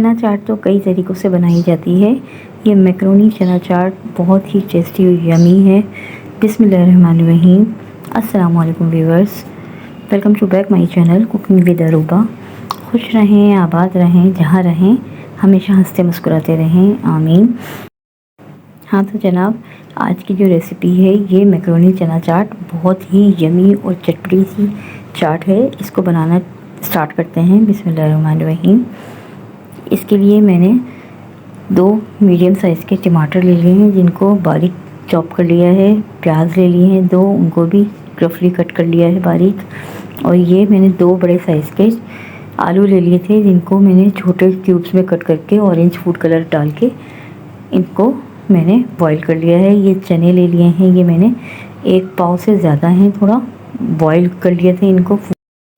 चना चाट तो कई तरीक़ों से बनाई जाती है। ये मैक्रोनी चना चाट बहुत ही टेस्टी और यमी है। बिस्मिल्लाहिर्रहमानिर्रहीम। अस्सलाम वालेकुम viewers, welcome to back my channel cooking with Aruba. खुश रहें, आबाद रहें, जहाँ रहें हमेशा हंसते मुस्कुराते रहें, आमीन। हाँ तो जनाब, आज की जो रेसिपी है ये मैक्रोनी चना चाट बहुत ही यमी और चटपटी सी चाट है। इसको बनाना स्टार्ट करते हैं। बिस्मिल्लाहिर्रहमानिर्रहीम। इसके लिए मैंने 2 मीडियम साइज़ के टमाटर ले लिए हैं, जिनको बारीक चॉप कर लिया है। प्याज ले लिए हैं 2, उनको भी रफली कट कर लिया है बारीक। और ये मैंने 2 बड़े साइज़ के आलू ले लिए थे, जिनको मैंने छोटे क्यूब्स में कट करके ऑरेंज फूड कलर डाल के इनको मैंने बॉईल कर लिया है। ये चने ले लिए हैं, ये मैंने 1 पाव से ज़्यादा हैं, थोड़ा बॉईल कर लिए थे इनको।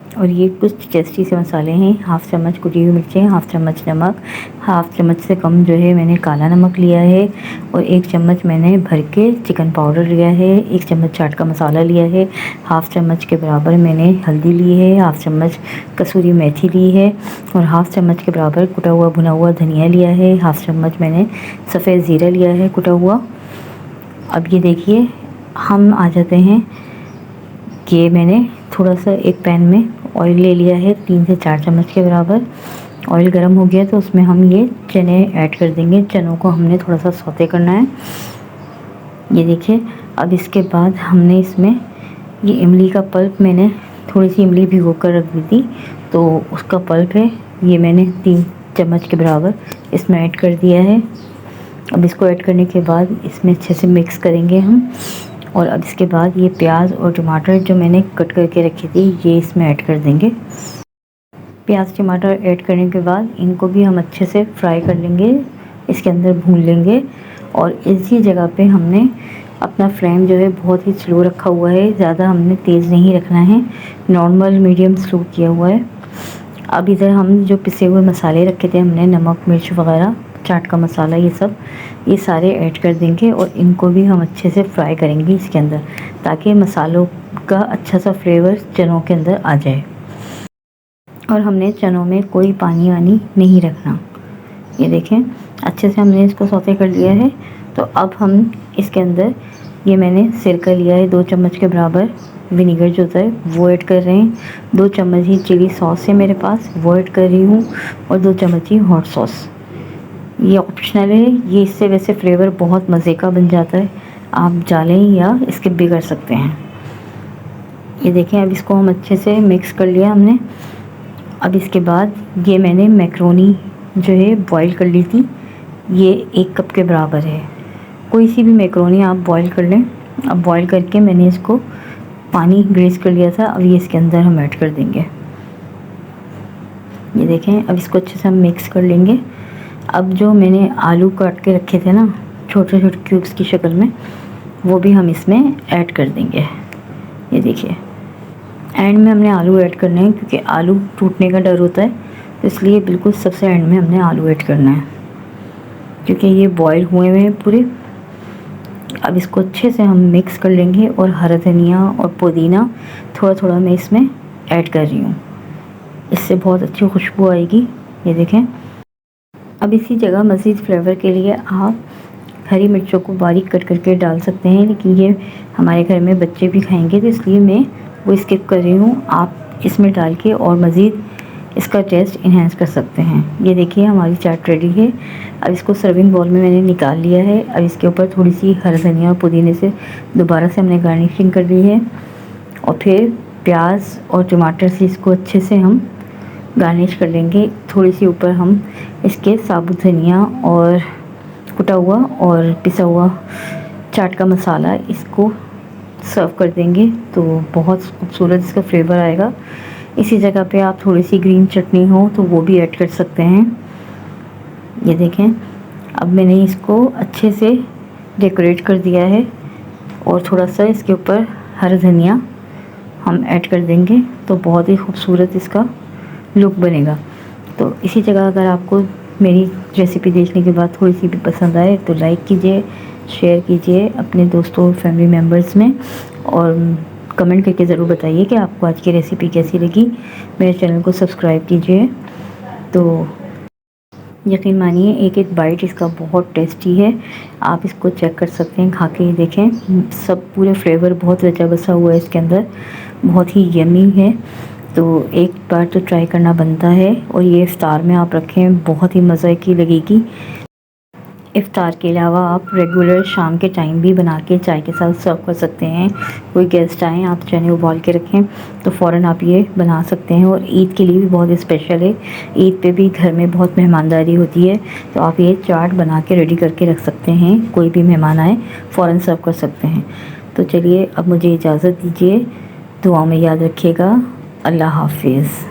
और ये कुछ टेस्टी से मसाले हैं। 1/2 चम्मच कुटी हुई मिर्चें, 1/2 चम्मच नमक, 1/2 चम्मच से कम जो है मैंने काला नमक लिया है। और 1 चम्मच मैंने भर के चिकन पाउडर लिया है। 1 चम्मच चाट का मसाला लिया है। 1/2 चम्मच के बराबर मैंने हल्दी ली है। 1/2 चम्मच कसूरी मेथी ली है। और 1/2 चम्मच के बराबर कुटा हुआ भुना हुआ धनिया लिया है। 1/2 चम्मच मैंने सफ़ेद ज़ीरा लिया है कुटा हुआ। अब ये देखिए, हम आ जाते हैं कि मैंने थोड़ा सा एक पैन में ऑयल ले लिया है, 3 से 4 चम्मच के बराबर। ऑयल गर्म हो गया तो उसमें हम ये चने ऐड कर देंगे। चनों को हमने थोड़ा सा सौते करना है। ये देखिए, अब इसके बाद हमने इसमें ये इमली का पल्प, मैंने थोड़ी सी इमली भिगो कर रख दी थी, तो उसका पल्प है, ये मैंने 3 चम्मच के बराबर इसमें ऐड कर दिया है। अब इसको ऐड करने के बाद इसमें अच्छे से मिक्स करेंगे हम। और अब इसके बाद ये प्याज और टमाटर जो मैंने कट करके रखी थी, ये इसमें ऐड कर देंगे। प्याज टमाटर ऐड करने के बाद इनको भी हम अच्छे से फ्राई कर लेंगे, इसके अंदर भून लेंगे। और इसी जगह पे हमने अपना फ्लेम जो है बहुत ही स्लो रखा हुआ है, ज़्यादा हमने तेज़ नहीं रखना है, नॉर्मल मीडियम स्लो किया हुआ है। अब इधर हम जो पिसे हुए मसाले रखे थे हमने, नमक मिर्च वगैरह, चाट का मसाला, ये सब ये सारे ऐड कर देंगे। और इनको भी हम अच्छे से फ्राई करेंगे इसके अंदर, ताकि मसालों का अच्छा सा फ्लेवर चनों के अंदर आ जाए। और हमने चनों में कोई पानी वानी नहीं रखना। ये देखें, अच्छे से हमने इसको सौते कर लिया है। तो अब हम इसके अंदर ये मैंने सिरका लिया है 2 चम्मच के बराबर, विनीगर जो होता है वो ऐड कर रहे हैं। 2 चम्मच ही चिली सॉस है मेरे पास, वो ऐड कर रही हूँ। और 2 चम्मच ही हॉट सॉस, ये ऑप्शनल है। ये इससे वैसे फ्लेवर बहुत मज़े का बन जाता है, आप डालें या स्किप भी कर सकते हैं। ये देखें, अब इसको हम अच्छे से मिक्स कर लिया हमने। अब इसके बाद ये मैंने मैक्रोनी जो है बॉईल कर ली थी, ये 1 कप के बराबर है। कोई सी भी मैक्रोनी आप बॉईल कर लें। अब बॉईल करके मैंने इसको पानी ग्रेस कर लिया था, अब ये इसके अंदर हम ऐड कर देंगे। ये देखें, अब इसको अच्छे से हम मिक्स कर लेंगे। अब जो मैंने आलू काट के रखे थे ना छोटे छोटे क्यूब्स की शक्ल में, वो भी हम इसमें ऐड कर देंगे। ये देखिए, एंड में हमने आलू ऐड करने हैं, क्योंकि आलू टूटने का डर होता है, तो इसलिए बिल्कुल सबसे एंड में हमने आलू ऐड करना है, क्योंकि ये बॉईल हुए हुए हैं पूरे। अब इसको अच्छे से हम मिक्स कर लेंगे। और हरा धनिया और पुदीना थोड़ा थोड़ा मैं इसमें ऐड कर रही हूँ, इससे बहुत अच्छी खुशबू आएगी। ये देखें, अब इसी जगह मज़ीद फ्लेवर के लिए आप हरी मिर्चों को बारीक कट करके डाल सकते हैं, लेकिन ये हमारे घर में बच्चे भी खाएंगे, तो इसलिए मैं वो स्किप कर रही हूँ। आप इसमें डाल के और मज़ीद इसका टेस्ट इन्हेंस कर सकते हैं। ये देखिए, हमारी चाट रेडी है। अब इसको सर्विंग बाउल में मैंने निकाल लिया है। अब इसके ऊपर थोड़ी सी हरा धनिया और पुदीने से दोबारा से हमने गार्निशिंग कर ली है। और फिर प्याज और टमाटर से इसको अच्छे से हम गार्निश कर लेंगे। थोड़ी सी ऊपर हम इसके साबुत धनिया और कुटा हुआ और पिसा हुआ चाट का मसाला इसको सर्व कर देंगे, तो बहुत खूबसूरत इसका फ्लेवर आएगा। इसी जगह पे आप थोड़ी सी ग्रीन चटनी हो तो वो भी ऐड कर सकते हैं। ये देखें, अब मैंने इसको अच्छे से डेकोरेट कर दिया है। और थोड़ा सा इसके ऊपर हरा धनिया हम ऐड कर देंगे, तो बहुत ही खूबसूरत इसका लुक बनेगा। तो इसी जगह अगर आपको मेरी रेसिपी देखने के बाद थोड़ी सी भी पसंद आए तो लाइक कीजिए, शेयर कीजिए अपने दोस्तों और फैमिली मेम्बर्स में, और कमेंट करके ज़रूर बताइए कि आपको आज की रेसिपी कैसी लगी। मेरे चैनल को सब्सक्राइब कीजिए। तो यकीन मानिए एक एक बाइट इसका बहुत टेस्टी है। आप इसको चेक कर सकते हैं, खा के ही देखें। सब पूरे फ्लेवर बहुत रचा बसा हुआ है इसके अंदर, बहुत ही यमी है। तो एक बार तो ट्राई करना बनता है। और ये इफ्तार में आप रखें, बहुत ही मज़े की लगेगी। इफ्तार के अलावा आप रेगुलर शाम के टाइम भी बना के चाय के साथ सर्व कर सकते हैं। कोई गेस्ट आएँ, आप चने उबाल के रखें तो फ़ौरन आप ये बना सकते हैं। और ईद के लिए भी बहुत स्पेशल है। ईद पे भी घर में बहुत मेहमानदारी होती है, तो आप ये चाट बना के रेडी करके रख सकते हैं। कोई भी मेहमान आए फ़ौरन सर्व कर सकते हैं। तो चलिए अब मुझे इजाज़त दीजिए। दुआ में याद रखिएगा। अल्लाह हाफिज़।